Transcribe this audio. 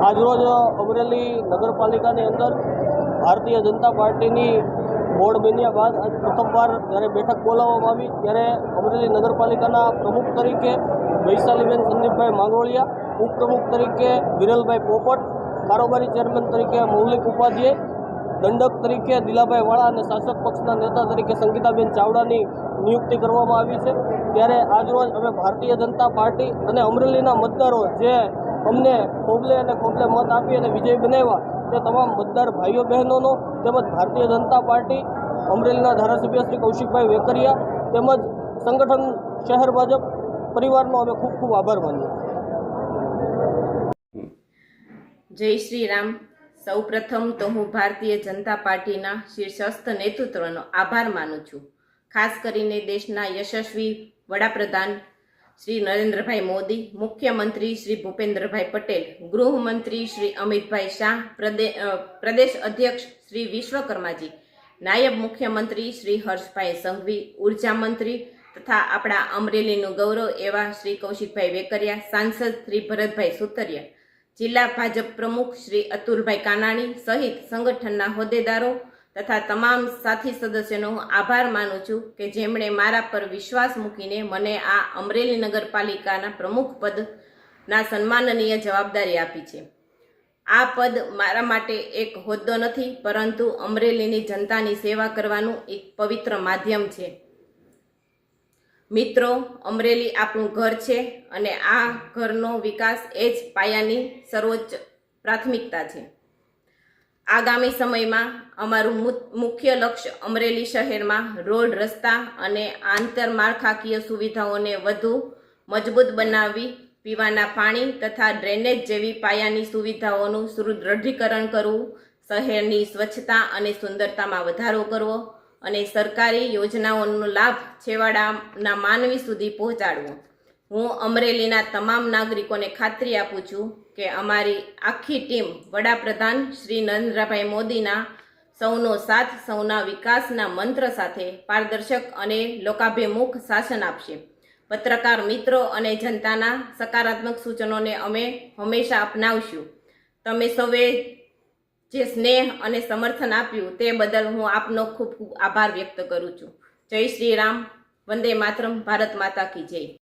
આજરોજ અમરેલી નગરપાલિકાની અંદર ભારતીય જનતા પાર્ટીની બોર્ડ બન્યા બાદ આજ પ્રથમવાર જ્યારે બેઠક બોલાવવામાં આવી ત્યારે અમરેલી નગરપાલિકાના પ્રમુખ તરીકે વૈશાલીબેન સંદીપભાઈ માંગરોળિયા, ઉપપ્રમુખ તરીકે વિરલભાઈ પોપટ, કારોબારી ચેરમેન તરીકે મૌલિક ઉપાધ્યાય, દંડક તરીકે દિલાભાઈ વાળા અને શાસક પક્ષના નેતા તરીકે સંગીતાબેન ચાવડાની નિયુક્તિ કરવામાં આવી છે। ત્યારે આજરોજ અમે ભારતીય જનતા પાર્ટી અને અમરેલીના મતદારો જે અમને ખોબલે મત આપી અને વિજય બનાવ્યા તે તમામ મતદાર ભાઈઓ બહેનોનો તેમજ ભારતીય જનતા પાર્ટી અમરેલીના ધારાસભ્ય શ્રી કૌશિકભાઈ વેકરિયા તેમજ સંગઠન શહેર ભાજપ પરિવારનો અમે ખૂબ ખૂબ આભાર માનીએ। જય શ્રી રામ। સૌપ્રથમ તો હું ભારતીય જનતા પાર્ટીના શીર્ષસ્થ નેતૃત્વનો આભાર માનું છું। ખાસ કરીને દેશના યશસ્વી વડાપ્રધાન શ્રી નરેન્દ્રભાઈ મોદી, મુખ્યમંત્રી શ્રી ભૂપેન્દ્રભાઈ પટેલ, ગૃહમંત્રી શ્રી અમિતભાઈ શાહ, પ્રદેશ અધ્યક્ષ શ્રી વિશ્વકર્માજી, નાયબ મુખ્યમંત્રી શ્રી હર્ષભાઈ સંઘવી, ઉર્જા મંત્રી તથા આપણા અમરેલીનું ગૌરવ એવા શ્રી કૌશિકભાઈ વેકરિયા, સાંસદ શ્રી ભરતભાઈ સુતરિયા, જિલ્લા ભાજપ પ્રમુખ શ્રી અતુલભાઈ કાનાણી સહિત સંગઠનના હોદ્દેદારો તથા તમામ સાથી સદસ્યોનો આભાર માનું છું કે જેમણે મારા પર વિશ્વાસ મૂકીને મને આ અમરેલી નગરપાલિકાના પ્રમુખ પદના સન્માનનીય જવાબદારી આપી છે। આ પદ મારા માટે એક હોદ્દો નથી, પરંતુ અમરેલીની જનતાની સેવા કરવાનું એક પવિત્ર માધ્યમ છે। મિત્રો, અમરેલી આપણું ઘર છે અને આ ઘરનો વિકાસ એ જ પાયાની સર્વોચ્ચ પ્રાથમિકતા છે। આગામી સમયમાં અમારું મુખ્ય લક્ષ્ય અમરેલી શહેરમાં રોડ, રસ્તા અને આંતરમાળખાકીય સુવિધાઓને વધુ મજબૂત બનાવવી, પીવાના પાણી તથા ડ્રેનેજ જેવી પાયાની સુવિધાઓનું સુદૃઢીકરણ કરવું, શહેરની સ્વચ્છતા અને સુંદરતામાં વધારો કરવો અને સરકારી યોજનાઓનો લાભ છેવાડાના માનવી સુધી પહોંચાડવો। હું અમરેલીના તમામ નાગરિકોને ખાતરી આપું છું કે અમારી આખી ટીમ વડાપ્રધાન શ્રી નરેન્દ્રભાઈ મોદીના સૌનો સાથ, સૌના વિકાસના મંત્ર સાથે પારદર્શક અને લોકાભિમુખ શાસન આપશે। પત્રકાર મિત્રો અને જનતાના સકારાત્મક સૂચનોને અમે હંમેશા અપનાવશું। તમે સૌએ જે સ્નેહ અને સમર્થન આપ્યું તે બદલ હું આપનો ખૂબ ખૂબ આભાર વ્યક્ત કરું છું। જય શ્રી રામ, વંદે માતરમ, ભારત માતા કી જય।